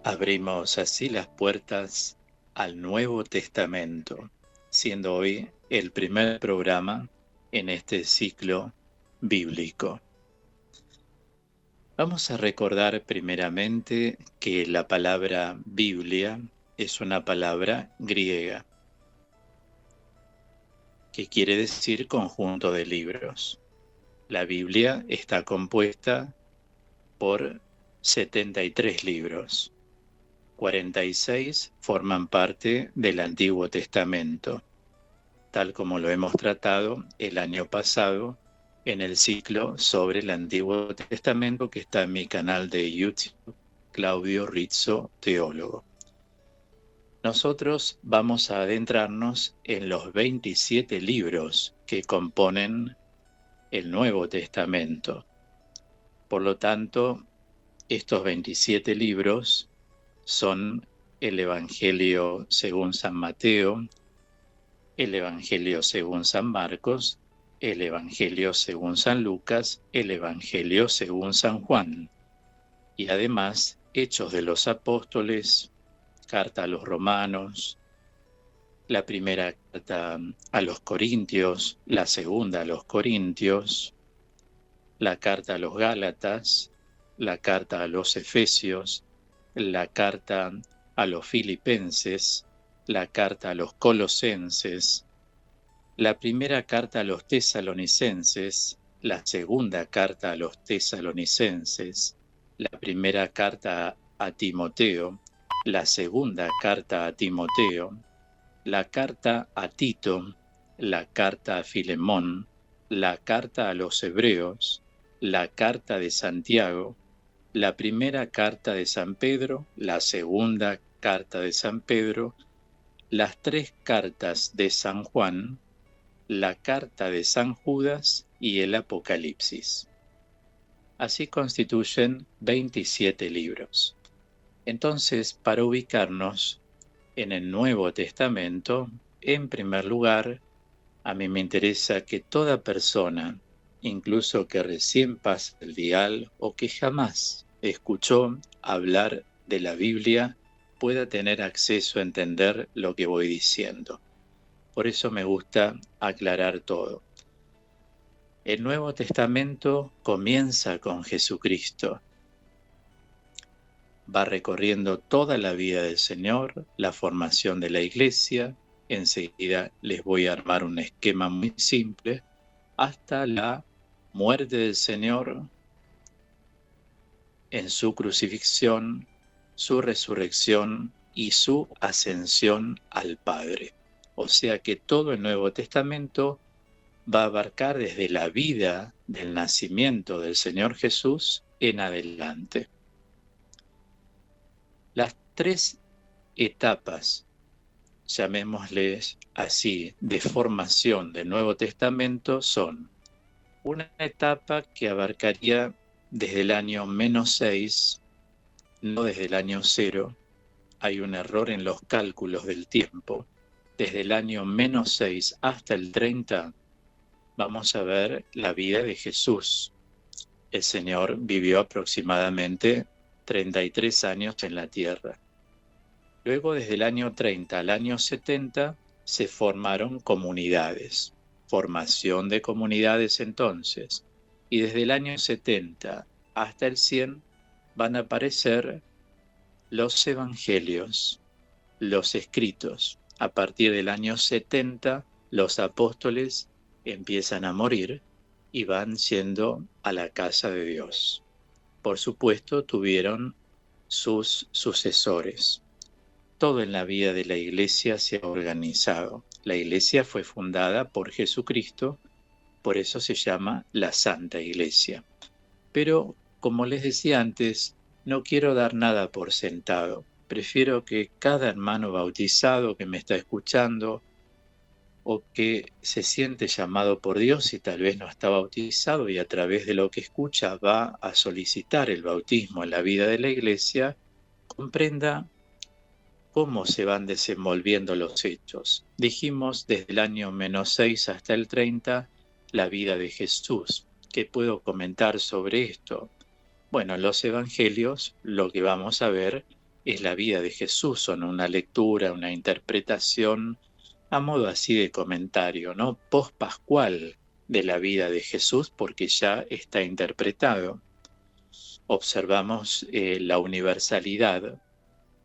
Abrimos así las puertas al Nuevo Testamento, siendo hoy el primer programa en este ciclo bíblico. Vamos a recordar primeramente que la palabra Biblia es una palabra griega, que quiere decir conjunto de libros. La Biblia está compuesta por 73 libros. 46 forman parte del Antiguo Testamento, tal como lo hemos tratado el año pasado en el ciclo sobre el Antiguo Testamento que está en mi canal de YouTube, Claudio Rizzo, teólogo. Nosotros vamos a adentrarnos en los 27 libros que componen el Nuevo Testamento. Por lo tanto, estos 27 libros son el Evangelio según San Mateo, el Evangelio según San Marcos, el Evangelio según San Lucas, el Evangelio según San Juan, y además Hechos de los Apóstoles, Carta a los Romanos, la primera carta a los Corintios, la segunda a los Corintios, la carta a los Gálatas, la carta a los Efesios, la carta a los Filipenses, la carta a los Colosenses, la primera carta a los Tesalonicenses, la segunda carta a los Tesalonicenses, la primera carta a Timoteo, la segunda carta a Timoteo, la carta a Tito, la carta a Filemón, la carta a los Hebreos, la carta de Santiago, la primera carta de San Pedro, la segunda carta de San Pedro, las tres cartas de San Juan, la carta de San Judas y el Apocalipsis. Así constituyen 27 libros. Entonces, para ubicarnos en el Nuevo Testamento, en primer lugar, a mí me interesa que toda persona, incluso que recién pasa el dial o que jamás escuchó hablar de la Biblia, pueda tener acceso a entender lo que voy diciendo. Por eso me gusta aclarar todo. El Nuevo Testamento comienza con Jesucristo. Va recorriendo toda la vida del Señor, la formación de la Iglesia. Enseguida les voy a armar un esquema muy simple, hasta la muerte del Señor en su crucifixión, su resurrección y su ascensión al Padre. O sea que todo el Nuevo Testamento va a abarcar desde la vida del nacimiento del Señor Jesús en adelante. Las tres etapas, llamémosles así, de formación del Nuevo Testamento son una etapa que abarcaría desde el año -6, no desde el año 0, hay un error en los cálculos del tiempo, desde el año -6 hasta el 30, vamos a ver la vida de Jesús. El Señor vivió aproximadamente 33 años en la tierra. Luego, desde el año 30 al año 70, se formaron comunidades. Formación de comunidades entonces. Y desde el año 70 hasta el 100 van a aparecer los evangelios, los escritos. A partir del año 70, los apóstoles empiezan a morir y van yendo a la casa de Dios. Por supuesto, tuvieron sus sucesores. Todo en la vida de la Iglesia se ha organizado. La Iglesia fue fundada por Jesucristo, por eso se llama la Santa Iglesia. Pero, como les decía antes, no quiero dar nada por sentado. Prefiero que cada hermano bautizado que me está escuchando o que se siente llamado por Dios y tal vez no está bautizado y a través de lo que escucha va a solicitar el bautismo en la vida de la Iglesia, comprenda cómo se van desenvolviendo los hechos. Dijimos desde el año -6 hasta el 30, la vida de Jesús. ¿Qué puedo comentar sobre esto? Bueno, en los evangelios lo que vamos a ver es la vida de Jesús, son una lectura, una interpretación, a modo así de comentario, ¿no? Post-pascual de la vida de Jesús, porque ya está interpretado. Observamos la universalidad,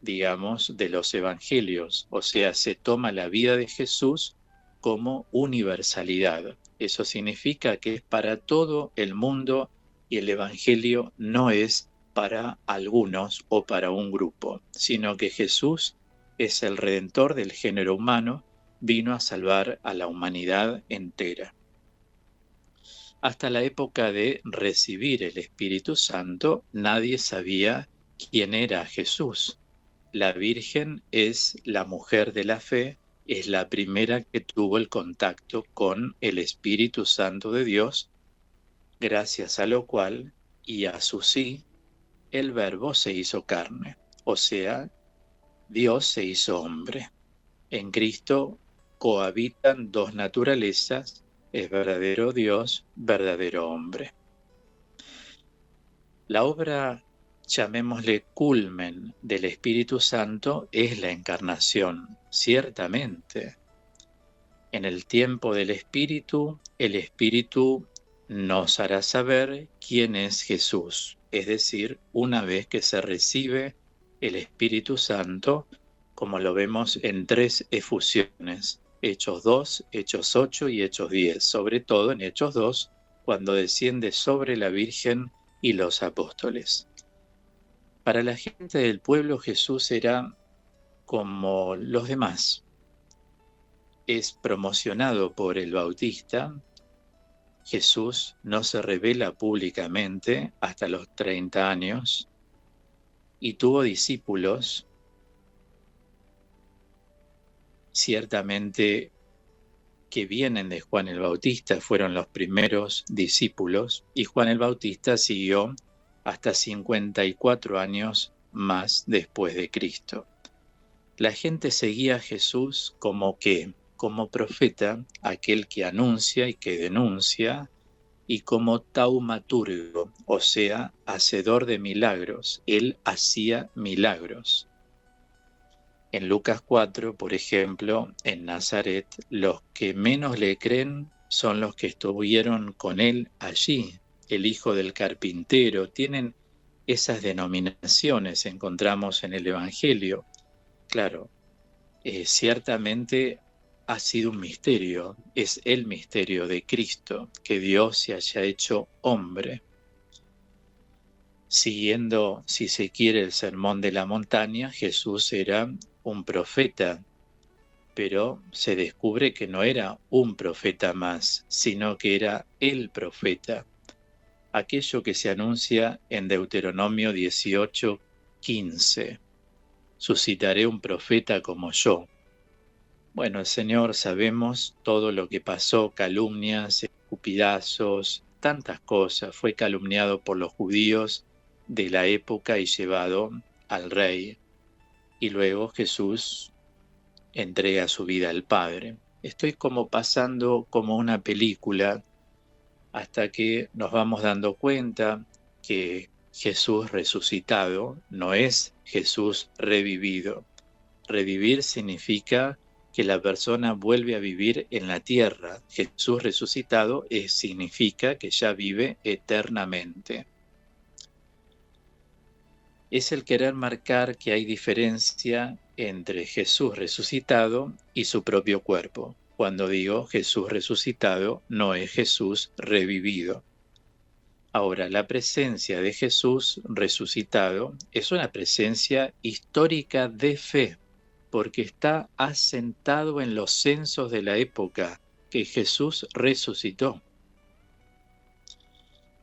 digamos, de los evangelios, o sea, se toma la vida de Jesús como universalidad. Eso significa que es para todo el mundo y el evangelio no es para algunos o para un grupo, sino que Jesús es el redentor del género humano, vino a salvar a la humanidad entera. Hasta la época de recibir el Espíritu Santo, nadie sabía quién era Jesús. La Virgen es la mujer de la fe, es la primera que tuvo el contacto con el Espíritu Santo de Dios, gracias a lo cual, y a su sí, el Verbo se hizo carne, o sea, Dios se hizo hombre. En Cristo cohabitan dos naturalezas, es verdadero Dios, verdadero hombre. La obra, llamémosle culmen del Espíritu Santo, es la encarnación, ciertamente. En el tiempo del Espíritu, el Espíritu nos hará saber quién es Jesús, es decir, una vez que se recibe el Espíritu Santo, como lo vemos en 3 efusiones, Hechos 2, Hechos 8 y Hechos 10, sobre todo en Hechos 2, cuando desciende sobre la Virgen y los apóstoles. Para la gente del pueblo Jesús era como los demás. Es promocionado por el Bautista. Jesús no se revela públicamente hasta los 30 años y tuvo discípulos. Ciertamente que vienen de Juan el Bautista, fueron los primeros discípulos, y Juan el Bautista siguió hasta 54 años más después de Cristo. La gente seguía a Jesús como ¿qué? Como profeta, aquel que anuncia y que denuncia, y como taumaturgo, o sea, hacedor de milagros. Él hacía milagros. En Lucas 4, por ejemplo, en Nazaret, los que menos le creen son los que estuvieron con él allí. El hijo del carpintero, tienen esas denominaciones, encontramos en el Evangelio. Claro, ciertamente ha sido un misterio, es el misterio de Cristo, que Dios se haya hecho hombre. Siguiendo, si se quiere, el sermón de la montaña, Jesús era un profeta, pero se descubre que no era un profeta más, sino que era el profeta. Aquello que se anuncia en Deuteronomio 18:15. Suscitaré un profeta como yo. Bueno, el Señor, sabemos todo lo que pasó, calumnias, escupidazos, tantas cosas. Fue calumniado por los judíos de la época y llevado al rey. Y luego Jesús entrega su vida al Padre. Estoy como pasando como una película hasta que nos vamos dando cuenta que Jesús resucitado no es Jesús revivido. Revivir significa que la persona vuelve a vivir en la tierra. Jesús resucitado significa que ya vive eternamente. Es el querer marcar que hay diferencia entre Jesús resucitado y su propio cuerpo. Cuando digo Jesús resucitado, no es Jesús revivido. Ahora, la presencia de Jesús resucitado es una presencia histórica de fe, porque está asentado en los censos de la época que Jesús resucitó.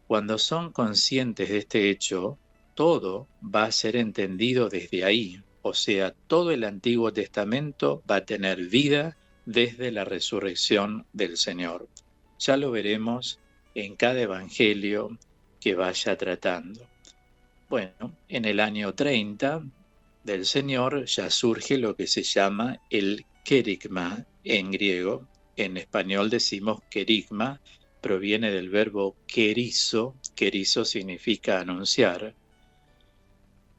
Cuando son conscientes de este hecho, todo va a ser entendido desde ahí. O sea, todo el Antiguo Testamento va a tener vida desde la resurrección del Señor. Ya lo veremos en cada evangelio que vaya tratando. Bueno, en el año 30 del Señor ya surge lo que se llama el querigma en griego. En español decimos querigma, proviene del verbo querizo. Querizo significa anunciar.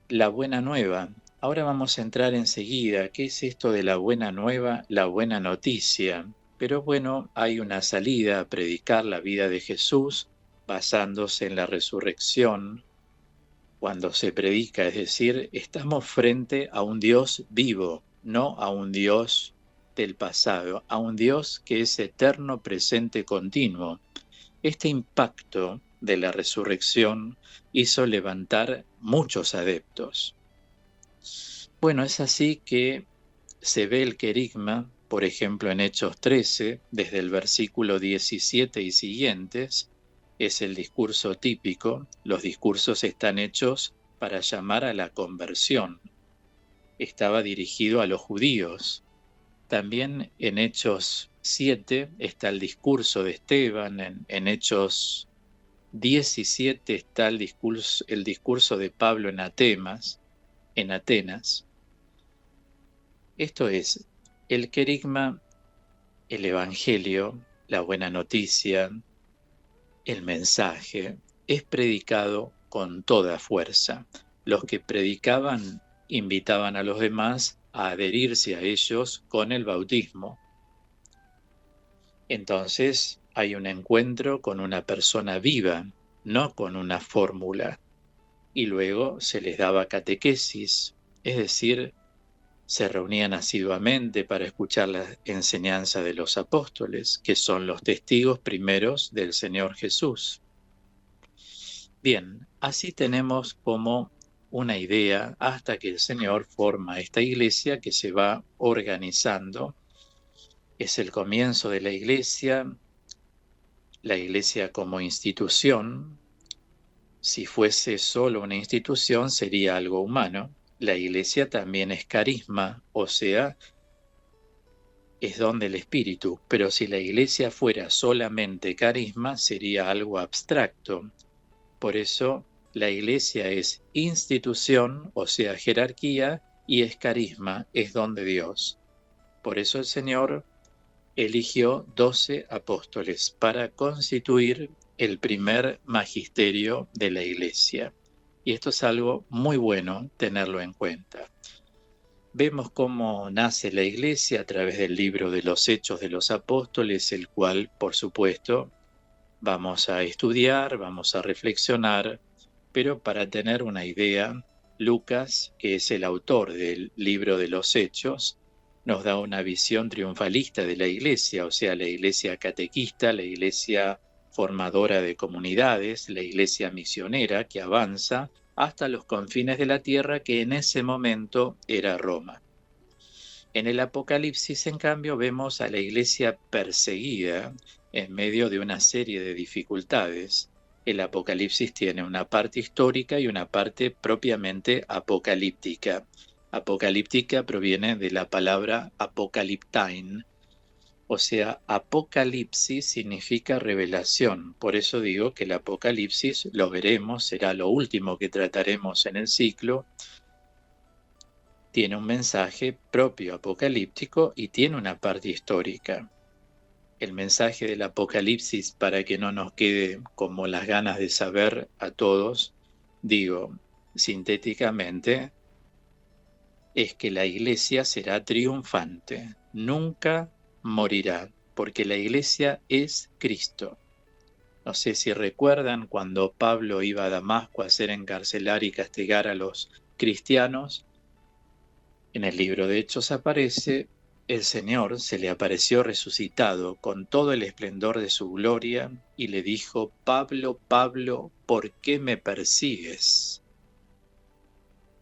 La buena nueva, Ahora vamos a entrar enseguida. ¿Qué es esto de la buena nueva, la buena noticia? Pero bueno, hay una salida a predicar la vida de Jesús basándose en la resurrección. Cuando se predica, es decir, estamos frente a un Dios vivo, no a un Dios del pasado, a un Dios que es eterno, presente, continuo. Este impacto de la resurrección hizo levantar muchos adeptos. Bueno, es así que se ve el querigma, por ejemplo, en Hechos 13, desde el versículo 17 y siguientes, es el discurso típico. Los discursos están hechos para llamar a la conversión. Estaba dirigido a los judíos. También en Hechos 7 está el discurso de Esteban, en Hechos 17 está el discurso de Pablo en Atenas. Esto es, el querigma, el evangelio, la buena noticia, el mensaje, es predicado con toda fuerza. Los que predicaban invitaban a los demás a adherirse a ellos con el bautismo. Entonces hay un encuentro con una persona viva, no con una fórmula. Y luego se les daba catequesis, es decir, se reunían asiduamente para escuchar la enseñanza de los apóstoles, que son los testigos primeros del Señor Jesús. Bien, así tenemos como una idea hasta que el Señor forma esta iglesia que se va organizando. Es el comienzo de la iglesia como institución. Si fuese solo una institución sería algo humano. La iglesia también es carisma, o sea, es don del Espíritu, pero si la iglesia fuera solamente carisma sería algo abstracto. Por eso la iglesia es institución, o sea, jerarquía, y es carisma, es don de Dios. Por eso el Señor eligió 12 apóstoles para constituir el primer magisterio de la iglesia. Y esto es algo muy bueno tenerlo en cuenta. Vemos cómo nace la iglesia a través del libro de los Hechos de los Apóstoles, el cual, por supuesto, vamos a estudiar, vamos a reflexionar, pero para tener una idea, Lucas, que es el autor del libro de los Hechos, nos da una visión triunfalista de la iglesia, o sea, la iglesia catequista, la iglesia formadora de comunidades, la iglesia misionera que avanza hasta los confines de la tierra, que en ese momento era Roma. En el Apocalipsis, en cambio, vemos a la iglesia perseguida en medio de una serie de dificultades. El Apocalipsis tiene una parte histórica y una parte propiamente apocalíptica. Apocalíptica proviene de la palabra apocaliptain, o sea, apocalipsis significa revelación. Por eso digo que el Apocalipsis, lo veremos, será lo último que trataremos en el ciclo. Tiene un mensaje propio apocalíptico y tiene una parte histórica. El mensaje del Apocalipsis, para que no nos quede como las ganas de saber a todos, digo sintéticamente, es que la iglesia será triunfante, nunca morirá, porque la iglesia es Cristo. No sé si recuerdan cuando Pablo iba a Damasco a hacer encarcelar y castigar a los cristianos. En el libro de Hechos aparece, el Señor se le apareció resucitado con todo el esplendor de su gloria y le dijo: Pablo, Pablo, ¿por qué me persigues?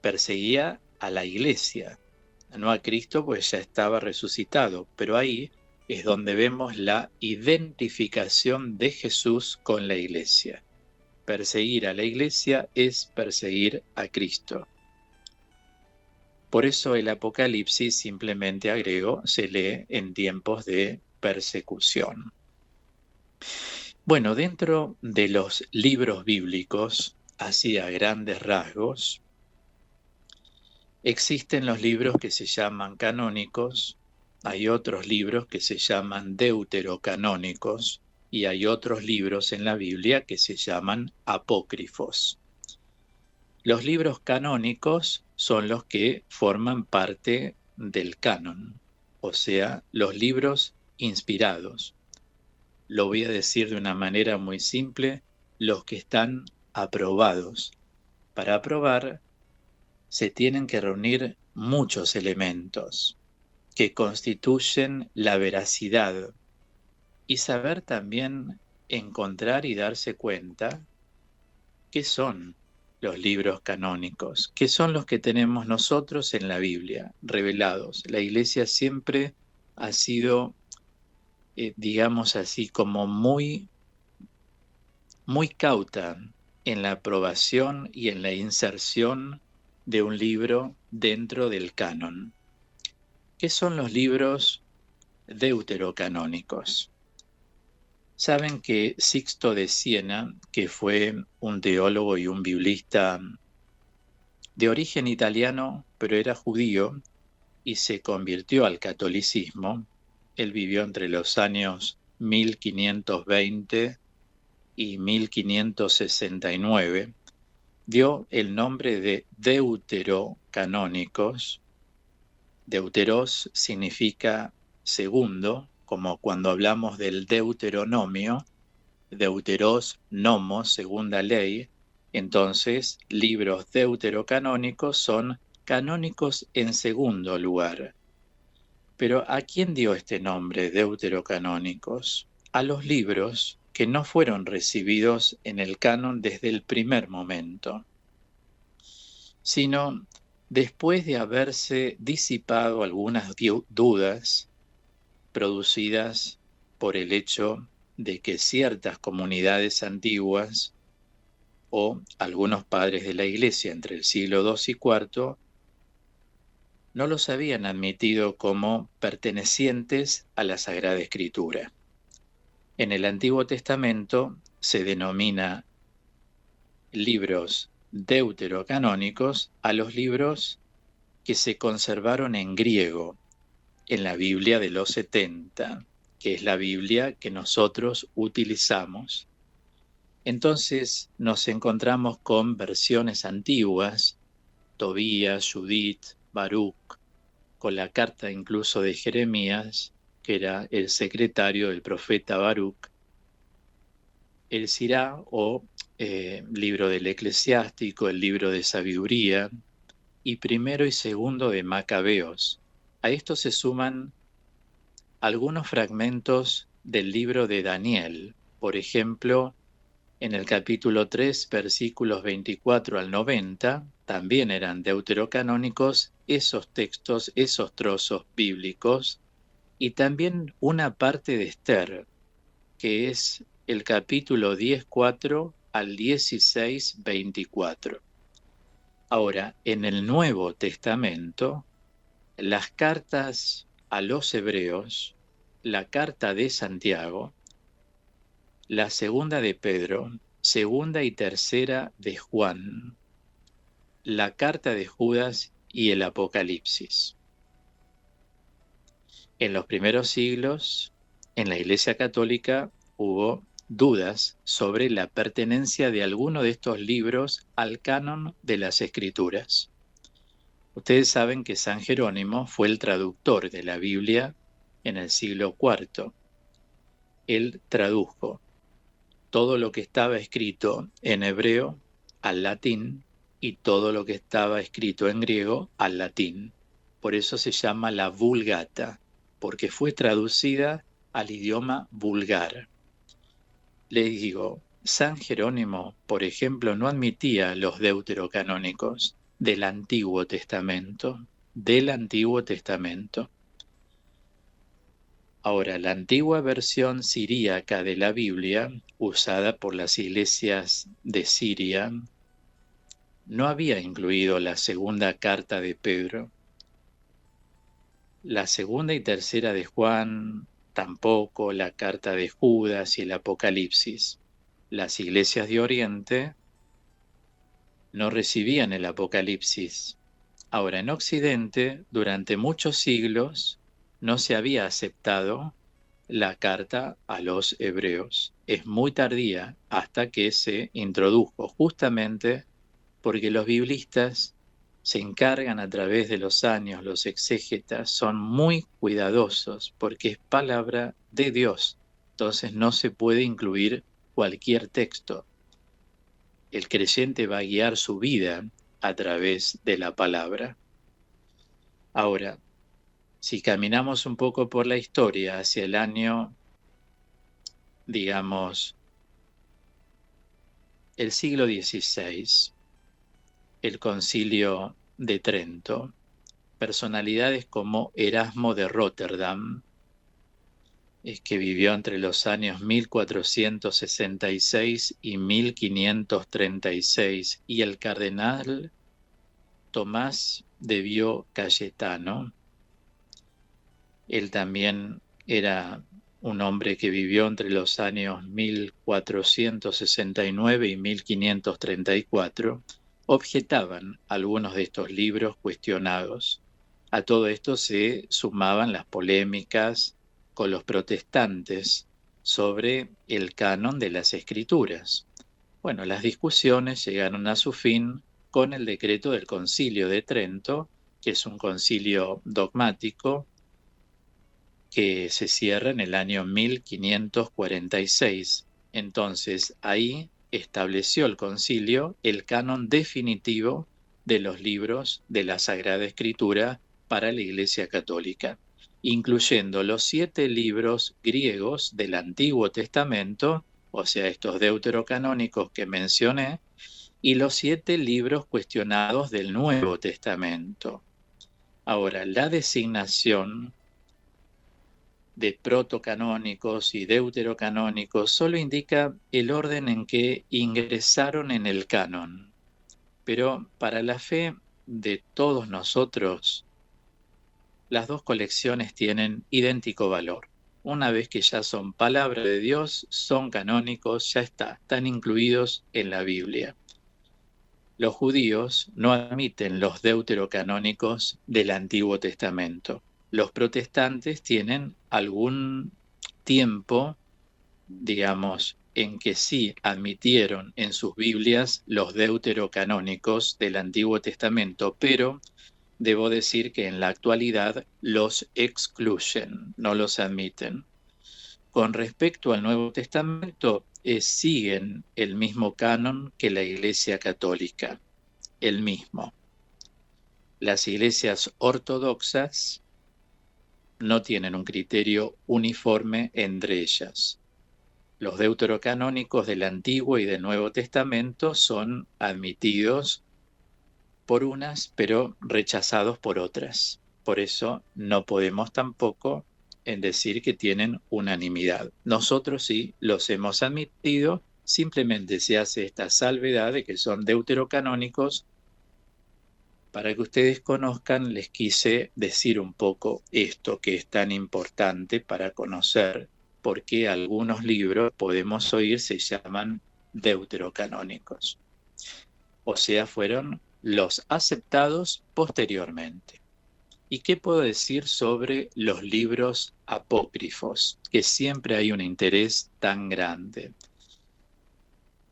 Perseguía a la iglesia, no a Cristo, pues ya estaba resucitado, pero ahí es donde vemos la identificación de Jesús con la iglesia. Perseguir a la iglesia es perseguir a Cristo. Por eso el Apocalipsis, simplemente agrego, se lee en tiempos de persecución. Bueno, dentro de los libros bíblicos, así a grandes rasgos, existen los libros que se llaman canónicos, hay otros libros que se llaman deuterocanónicos y hay otros libros en la Biblia que se llaman apócrifos. Los libros canónicos son los que forman parte del canon, o sea, los libros inspirados. Lo voy a decir de una manera muy simple, los que están aprobados. Para aprobar se tienen que reunir muchos elementos que constituyen la veracidad y saber también encontrar y darse cuenta qué son los libros canónicos, qué son los que tenemos nosotros en la Biblia, revelados. La Iglesia siempre ha sido, digamos así, como muy cauta en la aprobación y en la inserción de un libro dentro del canon. ¿Qué son los libros deuterocanónicos? Saben que Sixto de Siena, que fue un teólogo y un biblista de origen italiano, pero era judío y se convirtió al catolicismo, él vivió entre los años 1520 y 1569, dio el nombre de deuterocanónicos. Deuteros significa segundo, como cuando hablamos del Deuteronomio, Deuteros nomos, segunda ley. Entonces, libros deuterocanónicos son canónicos en segundo lugar. Pero ¿a quién dio este nombre, deuterocanónicos? A los libros que no fueron recibidos en el canon desde el primer momento, sino después de haberse disipado algunas dudas producidas por el hecho de que ciertas comunidades antiguas o algunos padres de la Iglesia entre el siglo II y IV no los habían admitido como pertenecientes a la Sagrada Escritura. En el Antiguo Testamento se denomina libros deuterocanónicos a los libros que se conservaron en griego en la Biblia de los 70, que es la Biblia que nosotros utilizamos. Entonces nos encontramos con versiones antiguas, Tobías, Judith, Baruch, con la carta incluso de Jeremías, que era el secretario del profeta Baruch, el Sirá o libro del Eclesiástico, el libro de Sabiduría, y primero y segundo de Macabeos. A esto se suman algunos fragmentos del libro de Daniel, por ejemplo, en el capítulo 3, versículos 24 al 90, también eran deuterocanónicos esos textos, esos trozos bíblicos, y también una parte de Esther, que es el capítulo 10:4 al 16:24. Ahora, en el Nuevo Testamento, las cartas a los hebreos, la carta de Santiago, la segunda de Pedro, segunda y tercera de Juan, la carta de Judas y el Apocalipsis. En los primeros siglos, en la Iglesia Católica, hubo dudas sobre la pertenencia de alguno de estos libros al canon de las Escrituras. Ustedes saben que San Jerónimo fue el traductor de la Biblia en el siglo IV. Él tradujo todo lo que estaba escrito en hebreo al latín y todo lo que estaba escrito en griego al latín. Por eso se llama la Vulgata, porque fue traducida al idioma vulgar. Les digo, San Jerónimo, por ejemplo, no admitía los deuterocanónicos del Antiguo Testamento, Ahora, la antigua versión siríaca de la Biblia, usada por las iglesias de Siria, no había incluido la segunda carta de Pedro, la segunda y tercera de Juan, tampoco la carta de Judas y el Apocalipsis. Las iglesias de Oriente no recibían el Apocalipsis. Ahora, en Occidente, durante muchos siglos, no se había aceptado la carta a los hebreos. Es muy tardía hasta que se introdujo, justamente porque los biblistas se encargan a través de los años, los exégetas son muy cuidadosos porque es palabra de Dios, entonces no se puede incluir cualquier texto. El creyente va a guiar su vida a través de la palabra. Ahora, si caminamos un poco por la historia hacia el año, digamos, el siglo XVI, el Concilio de Trento, personalidades como Erasmo de Rotterdam, que vivió entre los años 1466 y 1536, y el cardenal Tomás de Bio Cayetano. Él también era un hombre que vivió entre los años 1469 y 1534, objetaban algunos de estos libros cuestionados. A todo esto se sumaban las polémicas con los protestantes sobre el canon de las Escrituras. Bueno, las discusiones llegaron a su fin con el decreto del Concilio de Trento, que es un concilio dogmático que se cierra en el año 1546. Entonces, ahí estableció el concilio el canon definitivo de los libros de la Sagrada Escritura para la Iglesia Católica, incluyendo los 7 libros griegos del Antiguo Testamento, o sea, estos deuterocanónicos que mencioné, y los 7 libros cuestionados del Nuevo Testamento. Ahora, la designación de protocanónicos y deuterocanónicos solo indica el orden en que ingresaron en el canon. Pero para la fe de todos nosotros, las dos colecciones tienen idéntico valor. Una vez que ya son palabra de Dios, son canónicos, ya están incluidos en la Biblia. Los judíos no admiten los deuterocanónicos del Antiguo Testamento. Los protestantes tienen algún tiempo, digamos, en que sí admitieron en sus Biblias los deuterocanónicos del Antiguo Testamento, pero debo decir que en la actualidad los excluyen, no los admiten. Con respecto al Nuevo Testamento, siguen el mismo canon que la Iglesia Católica, el mismo. Las iglesias ortodoxas no tienen un criterio uniforme entre ellas. Los deuterocanónicos del Antiguo y del Nuevo Testamento son admitidos por unas, pero rechazados por otras. Por eso no podemos tampoco decir que tienen unanimidad. Nosotros sí los hemos admitido, simplemente se hace esta salvedad de que son deuterocanónicos. Para que ustedes conozcan, les quise decir un poco esto que es tan importante para conocer por qué algunos libros podemos oír se llaman deuterocanónicos. O sea, fueron los aceptados posteriormente. ¿Y qué puedo decir sobre los libros apócrifos? Que siempre hay un interés tan grande.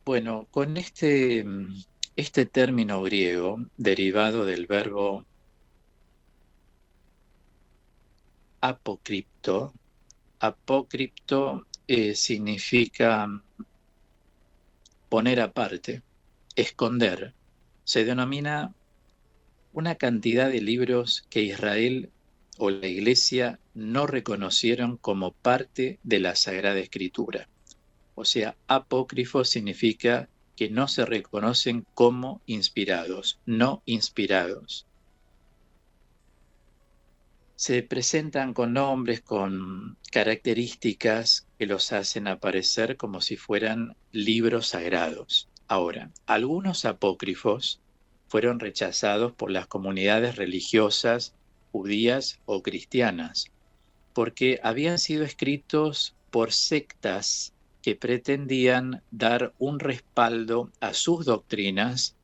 Bueno, con este término griego, derivado del verbo apócripto significa poner aparte, esconder. Se denomina una cantidad de libros que Israel o la Iglesia no reconocieron como parte de la Sagrada Escritura. O sea, apócrifo significa que no se reconocen como inspirados, no inspirados. Se presentan con nombres, con características que los hacen aparecer como si fueran libros sagrados. Ahora, algunos apócrifos fueron rechazados por las comunidades religiosas judías o cristianas, porque habían sido escritos por sectas que pretendían dar un respaldo a sus doctrinas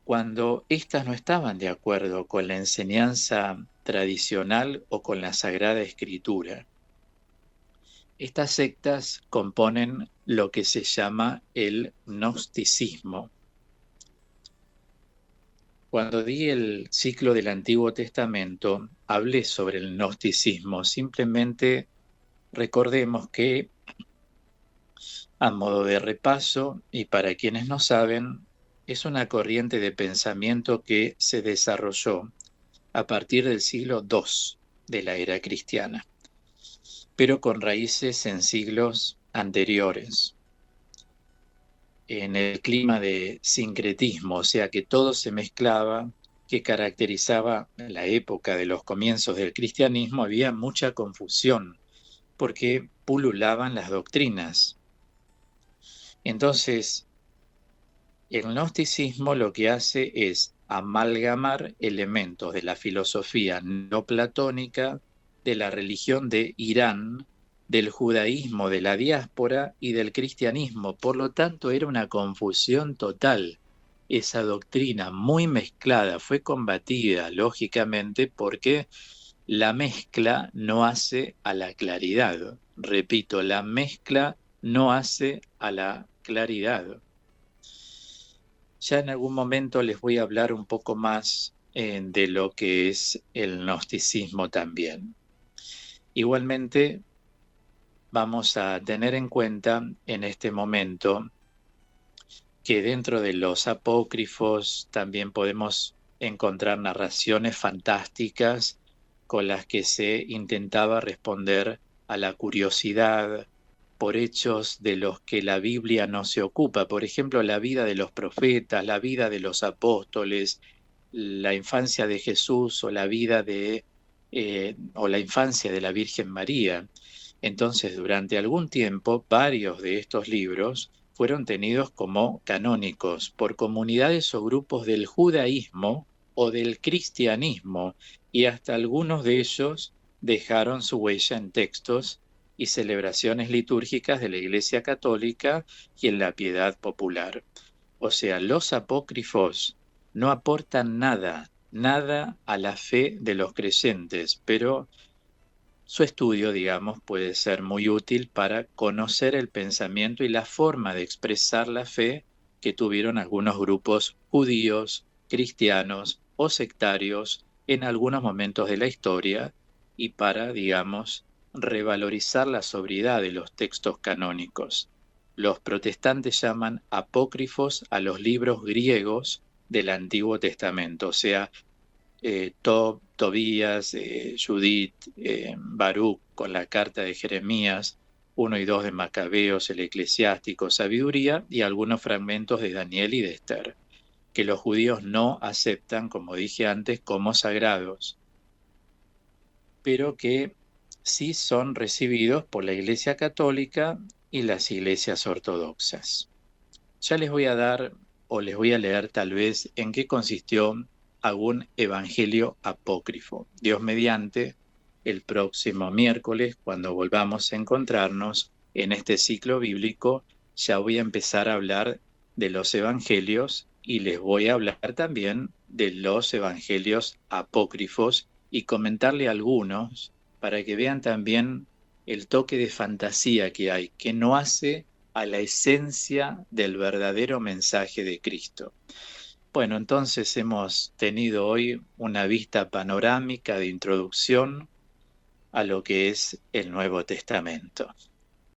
cuando éstas no estaban de acuerdo con la enseñanza tradicional o con la Sagrada Escritura. Estas sectas componen lo que se llama el gnosticismo. Cuando di el ciclo del Antiguo Testamento, hablé sobre el gnosticismo. Simplemente recordemos que, a modo de repaso, y para quienes no saben, es una corriente de pensamiento que se desarrolló a partir del siglo II de la era cristiana, pero con raíces en siglos anteriores, en el clima de sincretismo, o sea que todo se mezclaba, que caracterizaba la época de los comienzos del cristianismo. Había mucha confusión porque pululaban las doctrinas. Entonces, el gnosticismo lo que hace es amalgamar elementos de la filosofía no platónica, de la religión de Irán, del judaísmo de la diáspora y del cristianismo. Por lo tanto, era una confusión total. Esa doctrina muy mezclada fue combatida, lógicamente, porque la mezcla no hace a la claridad. Repito, la mezcla no hace a la claridad. Ya en algún momento les voy a hablar un poco más de lo que es el gnosticismo también. Igualmente, vamos a tener en cuenta en este momento que dentro de los apócrifos también podemos encontrar narraciones fantásticas con las que se intentaba responder a la curiosidad por hechos de los que la Biblia no se ocupa. Por ejemplo, la vida de los profetas, la vida de los apóstoles, la infancia de Jesús o la vida o la infancia de la Virgen María. Entonces, durante algún tiempo, varios de estos libros fueron tenidos como canónicos por comunidades o grupos del judaísmo o del cristianismo, y hasta algunos de ellos dejaron su huella en textos y celebraciones litúrgicas de la Iglesia Católica y en la piedad popular. O sea, los apócrifos no aportan nada, nada a la fe de los creyentes, pero su estudio, digamos, puede ser muy útil para conocer el pensamiento y la forma de expresar la fe que tuvieron algunos grupos judíos, cristianos o sectarios en algunos momentos de la historia, y para, digamos, revalorizar la sobriedad de los textos canónicos. Los protestantes llaman apócrifos a los libros griegos del Antiguo Testamento, o sea, Tobías, Judith, Baruch con la carta de Jeremías, 1 y 2 de Macabeos, el Eclesiástico, Sabiduría, y algunos fragmentos de Daniel y de Esther, que los judíos no aceptan, como dije antes, como sagrados, pero que sí son recibidos por la Iglesia Católica y las iglesias ortodoxas. Ya les voy a dar, o les voy a leer tal vez, en qué consistió algún evangelio apócrifo. Dios mediante, el próximo miércoles, cuando volvamos a encontrarnos en este ciclo bíblico, ya voy a empezar a hablar de los evangelios y les voy a hablar también de los evangelios apócrifos y comentarle algunos para que vean también el toque de fantasía que hay, que no hace a la esencia del verdadero mensaje de Cristo. Bueno, entonces hemos tenido hoy una vista panorámica de introducción a lo que es el Nuevo Testamento.